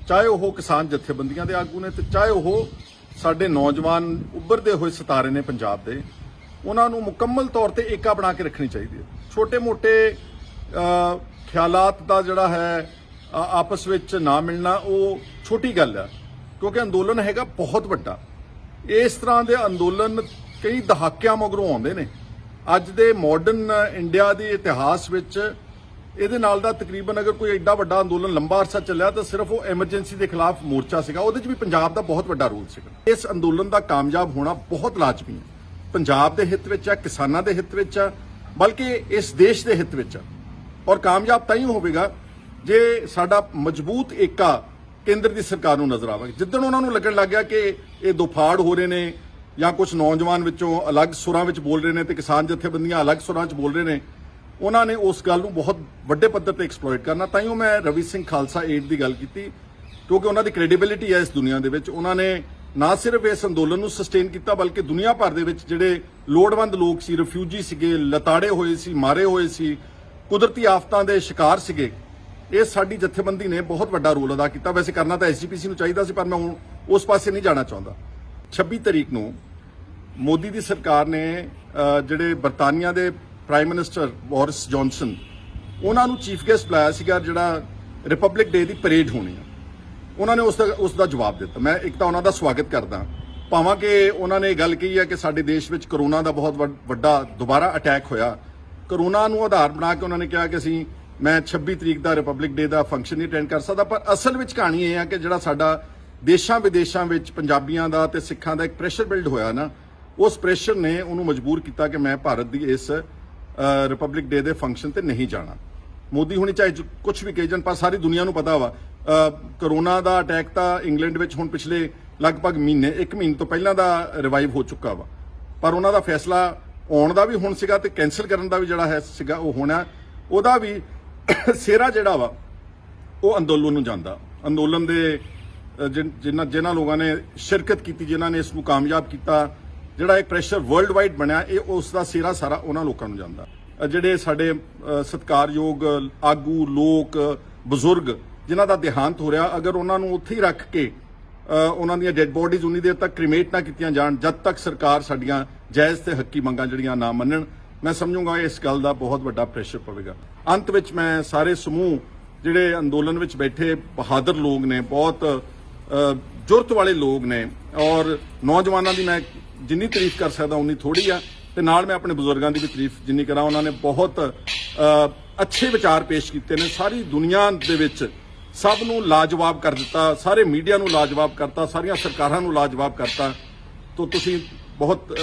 ਚਾਹੇ ਉਹ ਕਿਸਾਨ ਜਥੇਬੰਦੀਆਂ ਦੇ ਆਗੂ ਨੇ ਤੇ ਚਾਹੇ ਉਹ ਸਾਡੇ ਨੌਜਵਾਨ ਉੱਭਰਦੇ ਹੋਏ ਸਿਤਾਰੇ ਨੇ ਪੰਜਾਬ ਦੇ, ਉਹਨਾਂ ਨੂੰ ਮੁਕੰਮਲ ਤੌਰ ਤੇ ਏਕਾ ਬਣਾ ਕੇ ਰੱਖਣੀ ਚਾਹੀਦੀ ਹੈ। ਛੋਟੇ ਮੋਟੇ ਖਿਆਲਾਤ ਦਾ ਜਿਹੜਾ ਹੈ ਆਪਸ ਵਿੱਚ ਨਾ ਮਿਲਣਾ ਉਹ ਛੋਟੀ ਗੱਲ ਆ, ਕਿਉਂਕਿ ਅੰਦੋਲਨ ਹੈਗਾ ਬਹੁਤ ਵੱਡਾ। ਇਸ ਤਰ੍ਹਾਂ ਦੇ ਅੰਦੋਲਨ ਕਈ ਦਹਾਕਿਆਂ ਮਗਰੋਂ ਆਉਂਦੇ ਨੇ। ਅੱਜ ਦੇ ਮਾਡਰਨ ਇੰਡੀਆ ਦੇ ਇਤਿਹਾਸ ਵਿੱਚ ਇਹਦੇ ਨਾਲ ਦਾ ਤਕਰੀਬਨ ਅਗਰ ਕੋਈ ਐਡਾ ਵੱਡਾ ਅੰਦੋਲਨ ਲੰਬਾ ਅਰਸਾ ਚੱਲਿਆ ਤਾਂ ਸਿਰਫ ਉਹ ਐਮਰਜੈਂਸੀ ਦੇ ਖਿਲਾਫ ਮੋਰਚਾ ਸੀਗਾ, ਉਹਦੇ 'ਚ ਵੀ ਪੰਜਾਬ ਦਾ ਬਹੁਤ ਵੱਡਾ ਰੋਲ ਸੀਗਾ। ਇਸ ਅੰਦੋਲਨ ਦਾ ਕਾਮਯਾਬ ਹੋਣਾ ਬਹੁਤ ਲਾਜ਼ਮੀ ਹੈ, ਪੰਜਾਬ ਦੇ ਹਿੱਤ ਵਿੱਚ ਆ, ਕਿਸਾਨਾਂ ਦੇ ਹਿੱਤ ਵਿੱਚ ਆ, ਬਲਕਿ ਇਸ ਦੇਸ਼ ਦੇ ਹਿੱਤ ਵਿੱਚ ਆ। ਔਰ ਕਾਮਯਾਬ ਤਾਂ ਹੀ ਹੋਵੇਗਾ ਜੇ ਸਾਡਾ ਮਜ਼ਬੂਤ ਏਕਾ ਕੇਂਦਰ ਦੀ ਸਰਕਾਰ ਨੂੰ ਨਜ਼ਰ ਆਵੇਗਾ। ਜਿੱਦਣ ਉਹਨਾਂ ਨੂੰ ਲੱਗਣ ਲੱਗ ਗਿਆ ਕਿ ਇਹ ਦੁਫਾੜ ਹੋ ਰਹੇ ਨੇ ਜਾਂ ਕੁਝ ਨੌਜਵਾਨ ਵਿੱਚੋਂ ਅਲੱਗ ਸੁਰਾਂ ਵਿੱਚ ਬੋਲ ਰਹੇ ਨੇ ਤੇ ਕਿਸਾਨ ਜਥੇਬੰਦੀਆਂ ਅਲੱਗ ਸੁਰਾਂ 'ਚ ਬੋਲ ਰਹੇ ਨੇ, ਉਹਨਾਂ ਨੇ ਉਸ ਗੱਲ ਨੂੰ ਬਹੁਤ ਵੱਡੇ ਪੱਧਰ ਤੇ ਐਕਸਪਲੋਇਟ ਕਰਨਾ। ਤਾਂ ਹੀ ਮੈਂ ਰਵੀ ਸਿੰਘ ਖਾਲਸਾ ਏਡ ਦੀ ਗੱਲ ਕੀਤੀ, ਕਿਉਂਕਿ ਉਹਨਾਂ ਦੀ ਕ੍ਰੈਡੀਬਿਲਿਟੀ ਹੈ ਇਸ ਦੁਨੀਆ ਦੇ ਵਿੱਚ। ਉਹਨਾਂ ਨੇ ਨਾ ਸਿਰਫ ਇਸ ਅੰਦੋਲਨ ਨੂੰ ਸਸਟੇਨ ਕੀਤਾ, ਬਲਕਿ ਦੁਨੀਆ ਭਰ ਦੇ ਵਿੱਚ ਜਿਹੜੇ ਲੋੜਵੰਦ ਲੋਕ ਸੀ, ਰਿਫਿਊਜੀ ਸੀਗੇ, ਲਤਾੜੇ ਹੋਏ ਸੀ, ਮਾਰੇ ਹੋਏ ਸੀ, ਕੁਦਰਤੀ ਆਫਤਾਂ ਦੇ ਸ਼ਿਕਾਰ ਸੀਗੇ, ਇਹ ਸਾਡੀ ਜਥੇਬੰਦੀ ਨੇ ਬਹੁਤ ਵੱਡਾ ਰੋਲ ਅਦਾ ਕੀਤਾ। ਵੈਸੇ ਕਰਨਾ ਤਾਂ ਐਸਜੀਪੀਸੀ ਨੂੰ ਚਾਹੀਦਾ ਸੀ, ਪਰ ਮੈਂ ਹੁਣ ਉਸ ਪਾਸੇ ਨਹੀਂ ਜਾਣਾ ਚਾਹੁੰਦਾ। 26 ਤਰੀਕ ਨੂੰ ਮੋਦੀ ਦੀ ਸਰਕਾਰ ਨੇ ਜਿਹੜੇ ਬਰਤਾਨੀਆ ਦੇ ਪ੍ਰਾਈਮ ਮਿਨਿਸਟਰ ਬੋਰਿਸ ਜੌਨਸਨ, ਉਹਨਾਂ ਨੂੰ ਚੀਫ ਗੈਸਟ ਬੁਲਾਇਆ ਸੀਗਾ, ਜਿਹੜਾ ਰਿਪਬਲਿਕ ਡੇ ਦੀ ਪਰੇਡ ਹੋਣੀ ਆ। ਉਹਨਾਂ ਨੇ ਉਸ ਦਾ ਜਵਾਬ ਦਿੱਤਾ। ਮੈਂ ਇੱਕ ਤਾਂ ਉਹਨਾਂ ਦਾ ਸਵਾਗਤ ਕਰਦਾ, ਭਾਵੇਂ ਕਿ ਉਹਨਾਂ ਨੇ ਇਹ ਗੱਲ ਕਹੀ ਹੈ ਕਿ ਸਾਡੇ ਦੇਸ਼ ਵਿੱਚ ਕਰੋਨਾ ਦਾ ਬਹੁਤ ਵੱਡਾ ਦੁਬਾਰਾ ਅਟੈਕ ਹੋਇਆ। ਕਰੋਨਾ ਨੂੰ ਆਧਾਰ ਬਣਾ ਕੇ ਉਹਨਾਂ ਨੇ ਕਿਹਾ ਕਿ ਮੈਂ 26 ਤਰੀਕ ਦਾ ਰਿਪਬਲਿਕ ਡੇ ਦਾ ਫੰਕਸ਼ਨ ਨਹੀਂ ਅਟੈਂਡ ਕਰ ਸਕਦਾ। ਪਰ ਅਸਲ ਵਿੱਚ ਕਹਾਣੀ ਇਹ ਹੈ ਕਿ ਜਿਹੜਾ ਸਾਡਾ ਦੇਸ਼ਾਂ ਵਿਦੇਸ਼ਾਂ ਵਿੱਚ ਪੰਜਾਬੀਆਂ ਦਾ ਤੇ ਸਿੱਖਾਂ ਦਾ ਇੱਕ ਪ੍ਰੈਸ਼ਰ ਬਿਲਡ ਹੋਇਆ ਨਾ, ਉਸ ਪ੍ਰੈਸ਼ਰ ਨੇ ਉਹਨੂੰ ਮਜਬੂਰ ਕੀਤਾ ਕਿ ਮੈਂ ਭਾਰਤ ਦੀ ਇਸ ਰਿਪਬਲਿਕ ਡੇ ਦੇ ਫੰਕਸ਼ਨ ਤੇ ਨਹੀਂ ਜਾਣਾ। ਮੋਦੀ ਹੁਣੀ ਚਾਹੇ ਕੁਝ ਵੀ ਕਹੀ ਜਾਣ, ਪਰ ਸਾਰੀ ਦੁਨੀਆ ਨੂੰ ਪਤਾ ਵਾ ਕਰੋਨਾ ਦਾ ਅਟੈਕ ਤਾਂ ਇੰਗਲੈਂਡ ਵਿੱਚ ਹੁਣ ਪਿਛਲੇ ਲਗਭਗ ਇੱਕ ਮਹੀਨੇ ਤੋਂ ਪਹਿਲਾਂ ਦਾ ਰਿਵਾਈਵ ਹੋ ਚੁੱਕਾ ਵਾ। ਪਰ ਉਹਨਾਂ ਦਾ ਫੈਸਲਾ ਆਉਣ ਦਾ ਵੀ ਹੁਣ ਸੀਗਾ ਤੇ ਕੈਂਸਲ ਕਰਨ ਦਾ ਵੀ ਜਿਹੜਾ ਹੈ ਸੀਗਾ ਉਹ ਹੋਣਾ। ਉਹਦਾ ਵੀ ਸਿਹਰਾ ਜਿਹੜਾ ਵਾ ਉਹ ਅੰਦੋਲਨ ਨੂੰ ਜਾਂਦਾ। ਅੰਦੋਲਨ ਦੇ ਜਿਨ੍ਹਾਂ ਲੋਕਾਂ ਨੇ ਸ਼ਿਰਕਤ ਕੀਤੀ, ਜਿਨ੍ਹਾਂ ਨੇ ਇਸ ਨੂੰ ਕਾਮਯਾਬ ਕੀਤਾ, ਜਿਹੜਾ ਇੱਕ ਪ੍ਰੈਸ਼ਰ ਵਰਲਡ ਵਾਈਡ ਬਣਿਆ, ਇਹ ਉਸ ਦਾ ਸਿਹਰਾ ਸਾਰਾ ਉਹਨਾਂ ਲੋਕਾਂ ਨੂੰ ਜਾਂਦਾ। ਜਿਹੜੇ ਸਾਡੇ ਸਤਿਕਾਰਯੋਗ ਆਗੂ ਲੋਕ, ਬਜ਼ੁਰਗ ਜਿਨ੍ਹਾਂ ਦਾ ਦੇਹਾਂਤ ਹੋ ਰਿਹਾ, ਅਗਰ ਉਹਨਾਂ ਨੂੰ ਉੱਥੇ ਹੀ ਰੱਖ ਕੇ ਉਹਨਾਂ ਦੀਆਂ ਡੈੱਡ ਬੋਡੀਜ਼ ਉਨੀ ਦੇਰ ਤੱਕ ਕ੍ਰੀਮੇਟ ਨਾ ਕੀਤੀਆਂ ਜਾਣ ਜਦ ਤੱਕ ਸਰਕਾਰ ਸਾਡੀਆਂ ਜਾਇਜ਼ ਤੇ ਹੱਕੀ ਮੰਗਾਂ ਜਿਹੜੀਆਂ ਨਾ ਮੰਨਣ, ਮੈਂ ਸਮਝੂੰਗਾ ਇਸ ਗੱਲ ਦਾ ਬਹੁਤ ਵੱਡਾ ਪ੍ਰੈਸ਼ਰ ਪਵੇਗਾ। ਅੰਤ ਵਿੱਚ ਮੈਂ ਸਾਰੇ ਸਮੂਹ ਜਿਹੜੇ ਅੰਦੋਲਨ ਵਿੱਚ ਬੈਠੇ ਬਹਾਦਰ ਲੋਕ ਨੇ, ਬਹੁਤ ਜੁਰਤ ਵਾਲੇ ਲੋਕ ਨੇ, ਔਰ ਨੌਜਵਾਨਾਂ ਦੀ ਮੈਂ ਜਿੰਨੀ ਤਾਰੀਫ ਕਰ ਸਕਦਾ ਉਨੀ ਥੋੜੀ ਆ, ਤੇ ਨਾਲ ਮੈਂ ਆਪਣੇ ਬਜ਼ੁਰਗਾਂ ਦੀ ਵੀ ਤਾਰੀਫ ਜਿੰਨੀ ਕਰਾਂ। ਉਹਨਾਂ ਨੇ ਬਹੁਤ ਅੱਛੇ ਵਿਚਾਰ ਪੇਸ਼ ਕੀਤੇ ਨੇ। ਸਾਰੀ ਦੁਨੀਆ ਦੇ ਵਿੱਚ ਸਭ ਨੂੰ ਲਾਜਵਾਬ ਕਰ ਦਿੱਤਾ, ਸਾਰੇ ਮੀਡੀਆ ਨੂੰ ਲਾਜਵਾਬ ਕਰਤਾ, ਸਾਰੀਆਂ ਸਰਕਾਰਾਂ ਨੂੰ ਲਾਜਵਾਬ ਕਰਤਾ। ਤਾਂ ਤੁਸੀਂ ਬਹੁਤ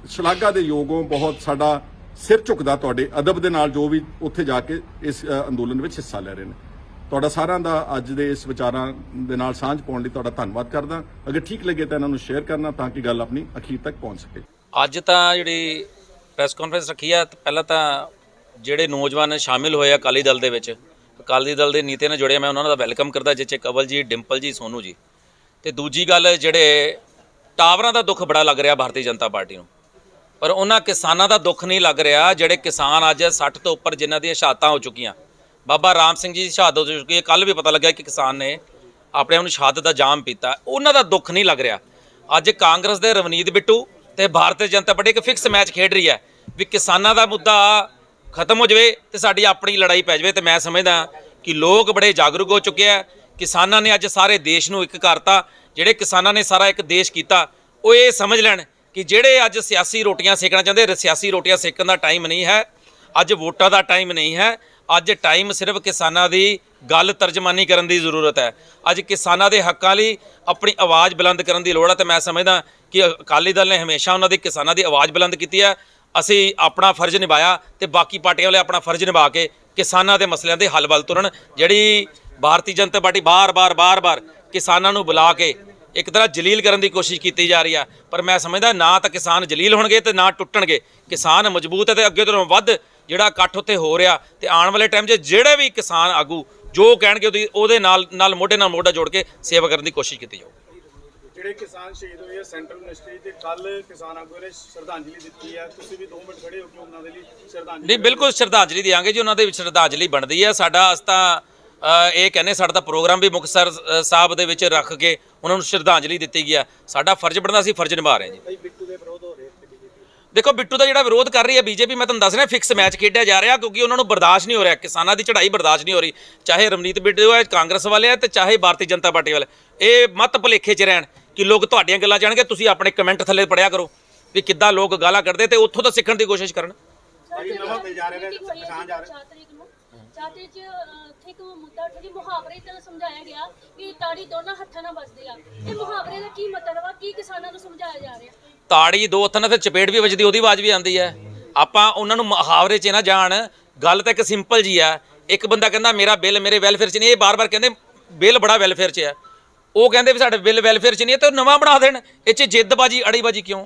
ਸ਼ਲਾਘਾ ਦੇ ਯੋਗ ਹੋ। ਬਹੁਤ ਸਾਡਾ ਸਿਰ ਝੁਕਦਾ ਤੁਹਾਡੇ ਅਦਬ ਦੇ ਨਾਲ, ਜੋ ਵੀ ਉੱਥੇ ਜਾ ਕੇ ਇਸ ਅੰਦੋਲਨ ਵਿੱਚ ਹਿੱਸਾ ਲੈ ਰਹੇ ਨੇ। ਤੁਹਾਡਾ ਸਾਰਿਆਂ ਦਾ ਅੱਜ ਦੇ ਇਸ ਵਿਚਾਰਾਂ ਦੇ ਨਾਲ ਸਾਂਝ ਪਾਉਣ ਲਈ ਤੁਹਾਡਾ ਧੰਨਵਾਦ ਕਰਦਾ। ਅਗਰ ਠੀਕ ਲੱਗੇ ਤਾਂ ਇਹਨਾਂ ਨੂੰ ਸ਼ੇਅਰ ਕਰਨਾ ਤਾਂ ਕਿ ਗੱਲ ਆਪਣੀ ਅਖੀਰ ਤੱਕ ਪਹੁੰਚ ਸਕੇ। ਅੱਜ ਤਾਂ ਜਿਹੜੀ ਪ੍ਰੈਸ ਕਾਨਫਰੰਸ ਰੱਖੀ ਆ, ਪਹਿਲਾਂ ਤਾਂ ਜਿਹੜੇ ਨੌਜਵਾਨ ਸ਼ਾਮਿਲ ਹੋਏ ਆ ਅਕਾਲੀ ਦਲ ਦੇ ਵਿੱਚ, ਅਕਾਲੀ ਦਲ ਦੇ ਨੀਤੇ ਨਾਲ ਜੁੜੇ, ਮੈਂ ਉਹਨਾਂ ਦਾ ਵੈਲਕਮ ਕਰਦਾ, ਜਿਸ 'ਚ ਕਵਲ ਜੀ, ਡਿੰਪਲ ਜੀ, ਸੋਨੂ ਜੀ। ਤੇ ਦੂਜੀ ਗੱਲ, ਜਿਹੜੇ ਟਾਵਰਾਂ ਦਾ ਦੁੱਖ ਬੜਾ ਲੱਗ ਰਿਹਾ ਭਾਰਤੀ ਜਨਤਾ ਪਾਰਟੀ ਨੂੰ, ਪਰ ਉਹਨਾਂ ਕਿਸਾਨਾਂ ਦਾ ਦੁੱਖ ਨਹੀਂ ਲੱਗ ਰਿਹਾ ਜਿਹੜੇ ਕਿਸਾਨ ਅੱਜ 60 ਤੋਂ ਉੱਪਰ ਜਿਨ੍ਹਾਂ ਦੀਆਂ ਸ਼ਹਾਦਤਾਂ ਹੋ ਚੁੱਕੀਆਂ। ਬਾਬਾ ਰਾਮ ਸਿੰਘ ਜੀ ਦੀ ਸ਼ਹਾਦਤ ਹੋ ਚੁੱਕੀ ਹੈ। ਕੱਲ੍ਹ ਵੀ ਪਤਾ ਲੱਗਿਆ ਕਿ ਕਿਸਾਨ ਨੇ ਆਪਣੇ ਆਪ ਨੂੰ ਸ਼ਹਾਦਤ ਦਾ ਜਾਮ ਪੀਤਾ। ਉਹਨਾਂ ਦਾ ਦੁੱਖ ਨਹੀਂ ਲੱਗ ਰਿਹਾ। ਅੱਜ ਕਾਂਗਰਸ ਦੇ ਰਵਨੀਤ ਬਿੱਟੂ ਤੇ ਭਾਰਤੀ ਜਨਤਾ ਪਾਰਟੀ ਇੱਕ ਫਿਕਸ ਮੈਚ ਖੇਡ ਰਹੀ ਹੈ ਵੀ ਕਿਸਾਨਾਂ ਦਾ ਮੁੱਦਾ ਖਤਮ ਹੋ ਜਾਵੇ ਤੇ ਸਾਡੀ ਆਪਣੀ ਲੜਾਈ ਪੈ ਜਾਵੇ। ਤੇ ਮੈਂ ਸਮਝਦਾ ਕਿ ਲੋਕ ਬੜੇ ਜਾਗਰੂਕ ਹੋ ਚੁੱਕੇ ਆ। ਕਿਸਾਨਾਂ ਨੇ ਅੱਜ ਸਾਰੇ ਦੇਸ਼ ਨੂੰ ਇੱਕ ਕਰਤਾ। ਜਿਹੜੇ ਕਿਸਾਨਾਂ ਨੇ ਸਾਰਾ ਇੱਕ ਦੇਸ਼ ਕੀਤਾ, ਉਹ ਇਹ ਸਮਝ ਲੈਣ ਕਿ ਜਿਹੜੇ ਅੱਜ ਸਿਆਸੀ ਰੋਟੀਆਂ ਸੇਕਣਾ ਚਾਹੁੰਦੇ, ਸਿਆਸੀ ਰੋਟੀਆਂ ਸੇਕਣ ਦਾ ਟਾਈਮ ਨਹੀਂ ਹੈ। ਅੱਜ ਵੋਟਾਂ ਦਾ ਟਾਈਮ ਨਹੀਂ ਹੈ। ਅੱਜ ਟਾਈਮ ਸਿਰਫ ਕਿਸਾਨਾਂ ਦੀ ਗੱਲ ਤਰਜਮਾਨੀ ਕਰਨ ਦੀ ਜ਼ਰੂਰਤ ਹੈ। ਅੱਜ ਕਿਸਾਨਾਂ ਦੇ ਹੱਕਾਂ ਲਈ ਆਪਣੀ ਆਵਾਜ਼ ਬੁਲੰਦ ਕਰਨ ਦੀ ਲੋੜ ਹੈ। ਤੇ ਮੈਂ ਸਮਝਦਾ ਕਿ ਅਕਾਲੀ ਦਲ ਨੇ ਹਮੇਸ਼ਾ ਉਹਨਾਂ ਦੀ ਕਿਸਾਨਾਂ ਦੀ ਆਵਾਜ਼ ਬੁਲੰਦ ਕੀਤੀ ਹੈ। ਅਸੀਂ ਆਪਣਾ ਫਰਜ਼ ਨਿਭਾਇਆ ਤੇ ਬਾਕੀ ਪਾਰਟੀਆਂ ਵਾਲੇ ਆਪਣਾ ਫਰਜ਼ ਨਿਭਾ ਕੇ ਕਿਸਾਨਾਂ ਦੇ ਮਸਲਿਆਂ ਦੇ ਹੱਲ ਵੱਲ ਤੁਰਨ। ਜਿਹੜੀ ਭਾਰਤੀ ਜਨਤਾ ਪਾਰਟੀ ਬਾਰ-ਬਾਰ ਕਿਸਾਨਾਂ ਨੂੰ ਬੁਲਾ ਕੇ ਇੱਕ ਤਰ੍ਹਾਂ ਜਲੀਲ ਕਰਨ ਦੀ ਕੋਸ਼ਿਸ਼ ਕੀਤੀ ਜਾ ਰਹੀ ਆ, ਪਰ ਮੈਂ ਸਮਝਦਾ ਨਾ ਤਾਂ ਕਿਸਾਨ ਜਲੀਲ ਹੋਣਗੇ ਤੇ ਨਾ ਟੁੱਟਣਗੇ। ਕਿਸਾਨ ਮਜ਼ਬੂਤ ਹੈ ਤੇ ਅੱਗੇ ਤੋਂ ਵੱਧ ਜਿਹੜਾ ਇਕੱਠ ਉੱਥੇ ਹੋ ਰਿਹਾ, ਤੇ ਆਉਣ ਵਾਲੇ ਟਾਈਮ 'ਚ ਜਿਹੜੇ ਵੀ ਕਿਸਾਨ ਆਗੂ ਜੋ ਕਹਿਣਗੇ ਉਹਦੇ ਨਾਲ ਮੋਢੇ ਨਾਲ ਮੋਢਾ ਜੋੜ ਕੇ ਸੇਵਾ ਕਰਨ ਦੀ ਕੋਸ਼ਿਸ਼ ਕੀਤੀ ਜਾਊ। ਜਿਹੜੇ ਕਿਸਾਨ ਸ਼ਹੀਦ ਹੋਏ ਆ, ਸੈਂਟਰਲ ਮਿਨਿਸਟਰੀ ਤੇ ਕੱਲ ਕਿਸਾਨ ਆਗੂ ਨੇ ਸ਼ਰਧਾਂਜਲੀ ਦਿੱਤੀ ਹੈ, ਤੁਸੀਂ ਵੀ 2 ਮਿੰਟ ਖੜੇ ਹੋ ਕੇ ਉਹਨਾਂ ਦੇ ਲਈ ਸ਼ਰਧਾਂਜਲੀ? ਨਹੀਂ, ਬਿਲਕੁਲ ਸ਼ਰਧਾਂਜਲੀ ਦੇਵਾਂਗੇ ਜੀ। ਉਹਨਾਂ ਦੇ ਵਿੱਚ ਸ਼ਰਧਾਂਜਲੀ ਬਣਦੀ ਹੈ। ਸਾਡਾ ਅਸ ਤਾਂ ਇਹ ਕਹਿੰਦੇ, ਸਾਡਾ ਤਾਂ ਪ੍ਰੋਗਰਾਮ ਵੀ ਮੁਕਤਸਰ ਸਾਹਿਬ ਦੇ ਵਿੱਚ ਰੱਖ ਕੇ ਉਹਨਾਂ ਨੂੰ ਸ਼ਰਧਾਂਜਲੀ ਦਿੱਤੀ ਗਿਆ। ਸਾਡਾ ਫਰਜ਼ ਬਣਦਾ, ਅਸੀਂ ਫਰਜ਼ ਨਿਭਾ ਰਹੇ ਹਾਂ ਜੀ। ਦੇਖੋ ਬਿੱਟੂ ਦਾ ਜਿਹੜਾ ਵਿਰੋਧ ਕਰ ਰਹੀ ਹੈ ਬੀਜੇਪੀ, ਮੈਂ ਤੁਹਾਨੂੰ ਦੱਸ ਰਿਹਾ ਫਿਕਸ ਮੈਚ ਖੇਡਿਆ ਜਾ ਰਿਹਾ ਕਿਉਂਕਿ ਉਹਨਾਂ ਨੂੰ ਬਰਦਾਸ਼ਤ ਨਹੀਂ ਹੋ ਰਿਹਾ, ਕਿਸਾਨਾਂ ਦੀ ਚੜ੍ਹਾਈ ਬਰਦਾਸ਼ਤ ਨਹੀਂ ਹੋ ਰਹੀ, ਚਾਹੇ ਰਮਨੀਤ ਬਿੱਟੂ ਹੈ ਕਾਂਗਰਸ ਵਾਲੇ ਹੈ ਤੇ ਚਾਹੇ ਭਾਰਤੀ ਜਨਤਾ ਪਾਰਟੀ ਵਾਲੇ। ਇਹ ਮਤ ਭੁਲੇਖੇ 'ਚ ਰਹਿਣ ਕਿ ਲੋਕ ਤੁਹਾਡੀਆਂ ਗੱਲਾਂ ਜਾਣਗੇ, ਤੁਸੀਂ ਆਪਣੇ ਕਮੈਂਟ ਥੱਲੇ ਪੜਿਆ ਕਰੋ ਵੀ ਕਿੱਦਾਂ ਲੋਕ ਗਾਲਾਂ ਕੱਢਦੇ ਤੇ ਉੱਥੋਂ ਤੋਂ ਸਿੱਖਣ ਦੀ ਕੋਸ਼ਿਸ਼ ਕਰਨ। ਚਾਤੇ ਚ ਉੱਥੇ ਇੱਕ ਮੁੱਦਾ ਉੱਠਿਆ ਜੀ, ਮੁਹਾਵਰੇ ਤੇ ਸਮਝਾਇਆ ਗਿਆ ਕਿ ਤਾੜੀ ਦੋਨਾਂ ਹੱਥਾਂ ਨਾਲ ਵੱਜਦੀ ਆ। ਇਹ ਮੁਹਾਵਰੇ ਦਾ ਕੀ ਮਤਲਬ ਆ, ਕੀ ਕਿਸਾਨਾਂ ਨੂੰ ਸਮਝਾਇਆ ਜਾ ਰਿਹਾ? ਤਾੜੀ ਦੋ ਹੱਥਾਂ ਨਾਲ ਫਿਰ ਚਪੇੜ ਵੀ ਵੱਜਦੀ, ਉਹਦੀ ਆਵਾਜ਼ ਵੀ ਆਉਂਦੀ ਹੈ। ਆਪਾਂ ਉਹਨਾਂ ਨੂੰ ਮੁਹਾਵਰੇ 'ਚ ਨਾ ਜਾਣ, ਗੱਲ ਤਾਂ ਇੱਕ ਸਿੰਪਲ ਜੀ ਆ। ਇੱਕ ਬੰਦਾ ਕਹਿੰਦਾ ਮੇਰਾ ਬਿੱਲ ਮੇਰੇ ਵੈਲਫੇਅਰ 'ਚ ਨਹੀਂ, ਇਹ ਬਾਰ-ਬਾਰ ਕਹਿੰਦੇ ਬਿੱਲ ਬੜਾ ਵੈਲਫੇਅਰ 'ਚ ਹੈ, ਉਹ ਕਹਿੰਦੇ ਵੀ ਸਾਡੇ ਬਿੱਲ ਵੈਲਫੇਅਰ 'ਚ ਨਹੀਂ ਹੈ ਤੇ ਉਹ ਨਵਾਂ ਬਣਾ ਦੇਣ। ਇਹ 'ਚ ਜਿੱਦਬਾਜੀ ਅੜੀਬਾਜੀ ਕਿਉਂ?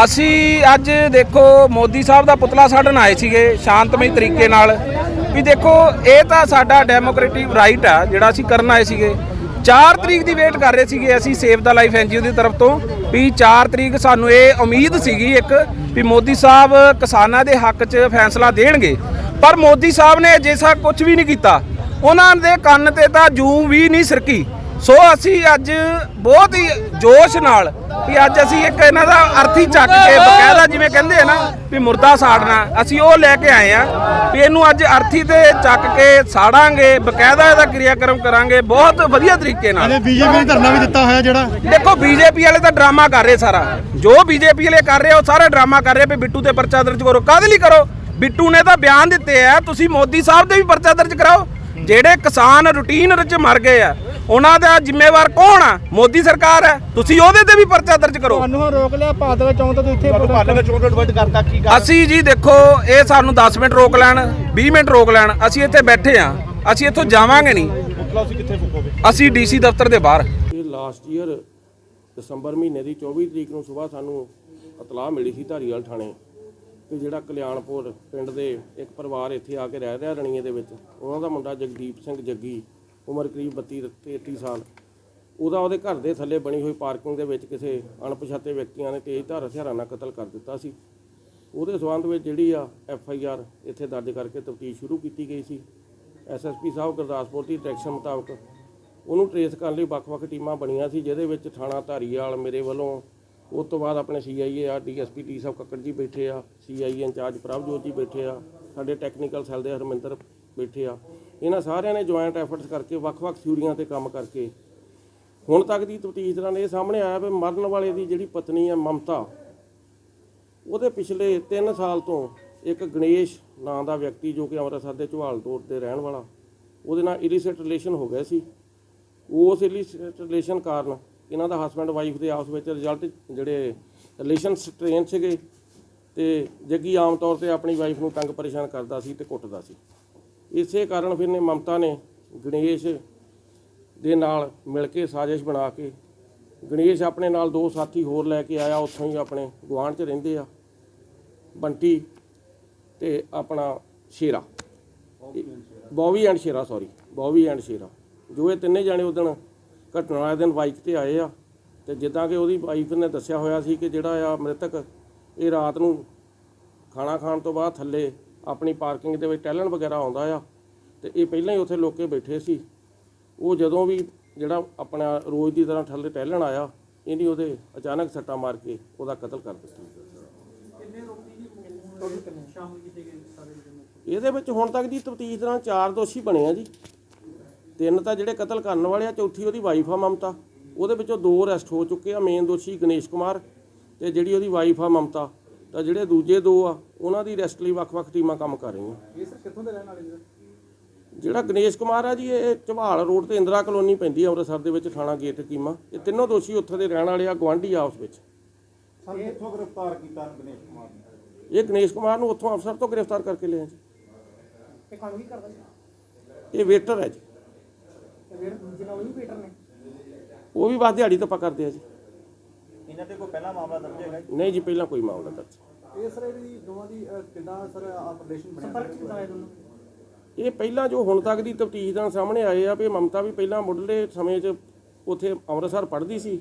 ਅਸੀਂ ਅੱਜ ਦੇਖੋ ਮੋਦੀ ਸਾਹਿਬ ਦਾ ਪੁਤਲਾ ਸਾੜਨ ਆਏ ਸੀਗੇ ਸ਼ਾਂਤਮਈ ਤਰੀਕੇ ਨਾਲ ਵੀ ਦੇਖੋ ਇਹ ਤਾਂ ਸਾਡਾ ਡੈਮੋਕ੍ਰੈਟਿਕ ਰਾਈਟ ਆ ਜਿਹੜਾ ਅਸੀਂ ਕਰਨ ਆਏ ਸੀਗੇ। 4 ਤਰੀਕ ਦੀ ਵੇਟ ਕਰ ਰਹੇ ਸੀਗੇ ਅਸੀਂ ਸੇਵ ਦਾ ਲਾਈਫ NGO ਦੀ ਤਰਫ ਤੋਂ ਵੀ 4 ਤਰੀਕ ਸਾਨੂੰ ਇਹ ਉਮੀਦ ਸੀਗੀ ਇੱਕ ਵੀ ਮੋਦੀ ਸਾਹਿਬ ਕਿਸਾਨਾਂ ਦੇ ਹੱਕ 'ਚ ਫੈਸਲਾ ਦੇਣਗੇ, ਪਰ ਮੋਦੀ ਸਾਹਿਬ ਨੇ ਅਜਿਹਾ ਕੁਝ ਵੀ ਨਹੀਂ ਕੀਤਾ। ਉਹਨਾਂ ਦੇ ਕੰਨ ਤੇ ਤਾਂ ਜੂੰ ਵੀ ਨਹੀਂ ਸਰਕੀ। ਸੋ ਅਸੀਂ ਅੱਜ ਬਹੁਤ ਹੀ ਜੋਸ਼ ਨਾਲ ਵੀ ਅੱਜ ਅਸੀਂ ਇੱਕ ਇਹਨਾਂ ਦਾ ਅਰਥੀ ਚੱਕ ਕੇ ਬਕਾਇਦਾ ਜਿਵੇਂ ਕਹਿੰਦੇ ਆ ਨਾ ਵੀ ਮੁਰਦਾ ਸਾੜਨਾ, ਅਸੀਂ ਉਹ ਲੈ ਕੇ ਆਏ ਆ ਵੀ ਇਹਨੂੰ ਅੱਜ ਅਰਥੀ ਤੇ ਚੱਕ ਕੇ ਸਾੜਾਂਗੇ, ਬਕਾਇਦਾ ਇਹਦਾ ਕਿਰਿਆਕਰਮ ਕਰਾਂਗੇ ਬਹੁਤ ਵਧੀਆ ਤਰੀਕੇ ਨਾਲ। ਬੀਜੇਪੀ ਨੇ ਧਰਨਾ ਵੀ ਦਿੱਤਾ ਹੋਇਆ ਜਿਹੜਾ ਦੇਖੋ ਬੀਜੇਪੀ ਵਾਲੇ ਤਾਂ ਡਰਾਮਾ ਕਰ ਰਹੇ, ਸਾਰਾ ਜੋ ਬੀਜੇਪੀ ਵਾਲੇ ਕਰ ਰਹੇ ਉਹ ਸਾਰਾ ਡਰਾਮਾ ਕਰ ਰਹੇ ਵੀ ਬਿੱਟੂ ਤੇ ਪਰਚਾ ਦਰਜ ਕਰੋ। ਕਾਹਦੇ ਲਈ ਕਰੋ? ਬਿੱਟੂ ਨੇ ਤਾਂ ਬਿਆਨ ਦਿੱਤੇ ਆ, ਤੁਸੀਂ ਮੋਦੀ ਸਾਹਿਬ ਦੇ ਵੀ ਪਰਚਾ ਦਰਜ ਕਰਾਓ। ਜਿਹੜੇ ਕਿਸਾਨ ਰੂਟੀਨ ਵਿੱਚ ਮਰ ਗਏ ਆ ਉਹਨਾਂ ਦਾ ਜ਼ਿੰਮੇਵਾਰ ਕੌਣ ਆ? ਮੋਦੀ ਸਰਕਾਰ ਹੈ, ਤੁਸੀਂ ਉਹਦੇ ਤੇ ਵੀ ਪਰਚਾ ਦਰਜ ਕਰੋ। ਤੁਹਾਨੂੰ ਰੋਕ ਲਿਆ ਪਾਦਲਾ ਚੌਂਕ ਤੋਂ, ਇੱਥੇ ਪਾਦਲਾ ਚੌਂਕ ਤੋਂ ਡਿਵਰਟ ਕਰਤਾ ਕੀ? ਅਸੀਂ ਜੀ ਦੇਖੋ ਇਹ ਸਾਨੂੰ 10 ਮਿੰਟ ਰੋਕ ਲੈਣ 20 ਮਿੰਟ ਰੋਕ ਲੈਣ, ਅਸੀਂ ਇੱਥੇ ਬੈਠੇ ਆ, ਅਸੀਂ ਇੱਥੋਂ ਜਾਵਾਂਗੇ ਨਹੀਂ। ਤੁਸੀਂ ਕਿੱਥੇ ਫੁੱਕੋਗੇ? ਅਸੀਂ DC ਦਫ਼ਤਰ ਦੇ ਬਾਹਰ। ਇਹ ਲਾਸਟ ਈਅਰ ਦਸੰਬਰ ਮਹੀਨੇ ਦੀ 24 ਤਰੀਕ ਨੂੰ ਸਵੇਰ ਸਾਨੂੰ ਇਤਲਾਹ ਮਿਲੀ ਸੀ ਧਾਰੀਵਾਲ ਥਾਣੇ ਕਿ ਜਿਹੜਾ ਕਲਿਆਣਪੁਰ ਪਿੰਡ ਦੇ ਇੱਕ ਪਰਿਵਾਰ ਇੱਥੇ ਆ ਕੇ ਰਹਿ ਰਿਹਾ ਰਣੀਏ ਦੇ ਵਿੱਚ, ਉਹਨਾਂ ਦਾ ਮੁੰਡਾ ਜਗਦੀਪ ਸਿੰਘ ਜੱਗੀ ਉਮਰ ਕਰੀਬ 32-33 ਸਾਲ, ਉਹਦੇ ਘਰ ਦੇ ਥੱਲੇ ਬਣੀ ਹੋਈ ਪਾਰਕਿੰਗ ਦੇ ਵਿੱਚ ਕਿਸੇ ਅਣਪਛਾਤੇ ਵਿਅਕਤੀਆਂ ਨੇ ਤੇਜ਼ਧਾਰ ਹਥਿਆਰਾਂ ਨਾਲ ਕਤਲ ਕਰ ਦਿੱਤਾ ਸੀ। ਉਹਦੇ ਸਬੰਧ ਵਿੱਚ ਜਿਹੜੀ ਆ FIR ਇੱਥੇ ਦਰਜ ਕਰਕੇ ਤਫਤੀਸ਼ ਸ਼ੁਰੂ ਕੀਤੀ ਗਈ ਸੀ। SSP ਸਾਹਿਬ ਗੁਰਦਾਸਪੁਰ ਦੀ ਡਾਇਰੈਕਸ਼ਨ ਮੁਤਾਬਕ ਉਹਨੂੰ ਟਰੇਸ ਕਰਨ ਲਈ ਵੱਖ-ਵੱਖ ਟੀਮਾਂ ਬਣੀਆਂ ਸੀ, ਜਿਹਦੇ ਵਿੱਚ ਥਾਣਾ ਧਾਰੀਵਾਲ ਮੇਰੇ ਵੱਲੋਂ, ਉਸ ਤੋਂ ਬਾਅਦ ਆਪਣੇ CIA ਆ DSP ਟੀ ਸਾਹਿਬ ਕੱਕੜ ਜੀ ਬੈਠੇ ਆ, CIA ਇੰਚਾਰਜ ਪ੍ਰਭਜੋਤ ਜੀ ਬੈਠੇ ਆ, ਸਾਡੇ ਟੈਕਨੀਕਲ ਸੈੱਲ ਦੇ ਹਰਮਿੰਦਰ ਬੈਠੇ ਆ। ਇਹਨਾਂ ਸਾਰਿਆਂ ਨੇ ਜੁਆਇੰਟ ਐਫਰਟਸ ਕਰਕੇ ਵੱਖ-ਵੱਖ ਥਿਊਰੀਆਂ ਤੇ ਕੰਮ ਕਰਕੇ ਹੁਣ ਤੱਕ ਦੀ ਤਫਤੀਸ਼ ਦੌਰਾਨ ਇਹ ਸਾਹਮਣੇ ਆਇਆ ਵੀ ਮਰਨ ਵਾਲੇ ਦੀ ਜਿਹੜੀ ਪਤਨੀ ਆ ਮਮਤਾ, ਉਹਦੇ ਪਿਛਲੇ 3 ਸਾਲ ਤੋਂ ਇੱਕ ਗਣੇਸ਼ ਨਾਂ ਦਾ ਵਿਅਕਤੀ ਜੋ ਕਿ ਅੰਮ੍ਰਿਤਸਰ ਦੇ ਝਵਾਲ ਰੋਡ ਦੇ ਰਹਿਣ ਵਾਲਾ, ਉਹਦੇ ਨਾਲ ਇਲੀਸਿਟ ਰਿਲੇਸ਼ਨ ਹੋ ਗਿਆ ਸੀ। ਉਸ ਇਲੀਸਿਟ ਰਿਲੇਸ਼ਨ ਕਾਰਨ ਇਹਨਾਂ ਦਾ ਹਸਬੈਂਡ ਵਾਈਫ ਦੇ ਆਪਸ ਵਿੱਚ ਰਿਜ਼ਲਟ ਜਿਹੜੇ ਰਿਲੇਸ਼ਨ ਸਟ੍ਰੇਨ ਸੀਗੇ ਤੇ ਜੱਗੀ ਆਮ ਤੌਰ ਤੇ ਆਪਣੀ ਵਾਈਫ ਨੂੰ ਤੰਗ ਪਰੇਸ਼ਾਨ ਕਰਦਾ ਸੀ ਤੇ ਕੁੱਟਦਾ ਸੀ। ਇਸੇ ਕਾਰਨ ਫਿਰ ਮਮਤਾ ਨੇ ਗਣੇਸ਼ ਦੇ ਨਾਲ ਮਿਲ ਕੇ ਸਾਜ਼ਿਸ਼ ਬਣਾ ਕੇ, ਗਣੇਸ਼ ਆਪਣੇ ਨਾਲ 2 ਸਾਥੀ ਹੋਰ ਲੈ ਕੇ ਆਇਆ, ਉੱਥੋਂ ਹੀ ਆਪਣੇ ਗੁਆਂਢ 'ਚ ਰਹਿੰਦੇ ਆ, ਬੰਟੀ ਤੇ ਆਪਣਾ ਸ਼ੇਰਾ, ਬੌਬੀ ਐਂਡ ਸ਼ੇਰਾ, ਜੋ ਇਹ ਤਿੰਨੇ ਜਾਣੇ ਉਦਣ ਘਟਨਾ ਵਾਲੇ ਦਿਨ ਬਾਈਕ ਤੇ ਆਏ ਆ। ਤੇ ਜਿੱਦਾਂ ਕਿ ਉਹਦੀ ਵਾਈਫ ਨੇ ਦੱਸਿਆ ਹੋਇਆ ਸੀ ਕਿ ਜਿਹੜਾ ਆ ਮ੍ਰਿਤਕ ਇਹ ਰਾਤ ਨੂੰ ਖਾਣਾ ਖਾਣ ਤੋਂ ਬਾਅਦ ਥੱਲੇ ਆਪਣੀ ਪਾਰਕਿੰਗ ਦੇ ਵਿੱਚ ਟਹਿਲਣ ਵਗੈਰਾ ਆਉਂਦਾ ਆ, ਤੇ ਇਹ ਪਹਿਲਾਂ ਹੀ ਉੱਥੇ ਲੋਕੇ ਬੈਠੇ ਸੀ। ਉਹ ਜਦੋਂ ਵੀ ਜਿਹੜਾ ਆਪਣਾ ਰੋਜ਼ ਦੀ ਤਰ੍ਹਾਂ ਥੱਲੇ ਟਹਿਲਣ ਆਇਆ, ਇਹਨੇ ਉਹਦੇ ਅਚਾਨਕ ਸੱਟਾ ਮਾਰ ਕੇ ਉਹਦਾ ਕਤਲ ਕਰ ਦਿੱਤਾ। ਇਹਦੇ ਵਿੱਚ ਹੁਣ ਤੱਕ ਦੀ ਤਫਤੀਸ਼ ਦੌਰਾਨ 4 ਦੋਸ਼ੀ ਬਣੇ ਆ ਜੀ। 3 ਤਾਂ ਜਿਹੜੇ ਕਤਲ ਕਰਨ ਵਾਲੇ ਆ, ਚੌਥੀ ਉਹਦੀ ਵਾਈਫ ਆ ਮਮਤਾ, ਉਹਦੇ ਵਿੱਚੋਂ 2 ਅਰੈਸਟ ਹੋ ਚੁੱਕੇ ਆ। ਮੇਨ ਦੋਸ਼ੀ ਗਣੇਸ਼ ਕੁਮਾਰ ਤੇ ਜਿਹੜੀ ਉਹਦੀ ਵਾਈਫ ਆ ਮਮਤਾ, ਤਾਂ ਜਿਹੜੇ ਦੂਜੇ 2 ਆ ਉਹਨਾਂ ਦੀ ਅਰੈਸਟ ਲਈ ਵੱਖ-ਵੱਖ ਟੀਮਾਂ ਕੰਮ ਕਰ ਰਹੀਆਂ। ਇਹ ਸਰ ਕਿੱਥੋਂ ਦੇ ਰਹਿਣ ਵਾਲੇ ਜੀ? ਜਿਹੜਾ ਗਣੇਸ਼ ਕੁਮਾਰ ਆ ਜੀ, ਇਹ ਝਵਾਲ ਰੋਡ ਤੇ ਇੰਦਰਾ ਕਲੋਨੀ ਪੈਂਦੀ ਆ ਅੰਮ੍ਰਿਤਸਰ ਦੇ ਵਿੱਚ, ਥਾਣਾ ਗੇਟ ਕੀਮਾ। ਇਹ ਤਿੰਨੋਂ ਦੋਸ਼ੀ ਉੱਥੇ ਦੇ ਰਹਿਣ ਵਾਲੇ ਆ, ਗੁਆਂਢੀ ਆਪਸ ਵਿੱਚ। ਸਰ ਕਿੱਥੋਂ ਗ੍ਰਿਫਤਾਰ ਕੀਤਾ ਗਣੇਸ਼ ਕੁਮਾਰ ਨੂੰ? ਇਹ ਗਣੇਸ਼ ਕੁਮਾਰ ਨੂੰ ਉੱਥੋਂ ਅਫਸਰ ਤੋਂ ਗ੍ਰਿਫਤਾਰ ਕਰਕੇ ਲਿਆ ਜੀ। ਇਹ ਕੰਮ ਕੀ ਕਰਦਾ ਸੀ? ਇਹ ਵੇਟਰ ਹੈ ਜੀ। ਉਹ ਵੀ ਬਸ ਦਿਹਾੜੀ ਧੱਪਾ ਕਰਦੇ ਆ ਜੀ। ਇਹਨਾਂ ਤੇ ਕੋਈ ਪਹਿਲਾ ਮਾਮਲਾ ਦਰਜ ਹੈਗਾ? ਨਹੀਂ ਜੀ, ਪਹਿਲਾਂ ਕੋਈ ਮਾਮਲਾ ਦਰਜ। ਇਹ ਸਰ ਇਹਦੀ ਦੋਵਾਂ ਦੀ ਕਿੱਦਾਂ ਸਰ ਆਪਰੇਸ਼ਨ ਬਣਿਆ? ਸੰਪਰਕ ਕਿੱਦਾਂ ਆਏ ਦੋਨੋਂ? ਇਹ ਪਹਿਲਾਂ ਜੋ ਹੁਣ ਤੱਕ ਦੀ ਤਫਤੀਸ਼ ਦਾ ਸਾਹਮਣੇ ਆਏ ਆ ਵੀ ਮਮਤਾ ਵੀ ਪਹਿਲਾਂ ਮੁੱਢਲੇ ਸਮੇਂ 'ਚ ਉੱਥੇ ਅੰਮ੍ਰਿਤਸਰ ਪੜ੍ਹਦੀ ਸੀ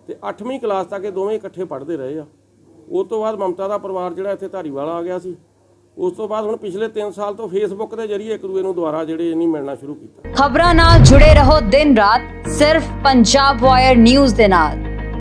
ਤੇ 8ਵੀਂ ਕਲਾਸ ਤੱਕ ਇਹ ਦੋਵੇਂ ਇਕੱਠੇ ਪੜ੍ਹਦੇ ਰਹੇ ਆ। ਉਸ ਤੋਂ ਬਾਅਦ ਮਮਤਾ ਦਾ ਪਰਿਵਾਰ ਜਿਹੜਾ ਇੱਥੇ ਧਾਰੀਵਾਲ ਆ ਗਿਆ ਸੀ। ਉਸ ਤੋਂ ਬਾਅਦ ਹੁਣ ਪਿਛਲੇ 3 ਸਾਲ ਤੋਂ ਫੇਸਬੁੱਕ ਦੇ ਜ਼ਰੀਏ ਇੱਕ ਦੂਜੇ ਨੂੰ ਦੁਆਰਾ ਜਿਹੜੇ ਨਹੀਂ ਮਿਲਣਾ ਸ਼ੁਰੂ ਕੀਤਾ। ਖਬਰਾਂ ਨਾਲ ਜੁੜੇ ਰਹੋ ਦਿਨ ਰਾਤ ਸਿਰਫ ਪੰਜਾਬ ਵਾਇਰ ਨਿਊਜ਼ ਦੇ ਨਾਲ।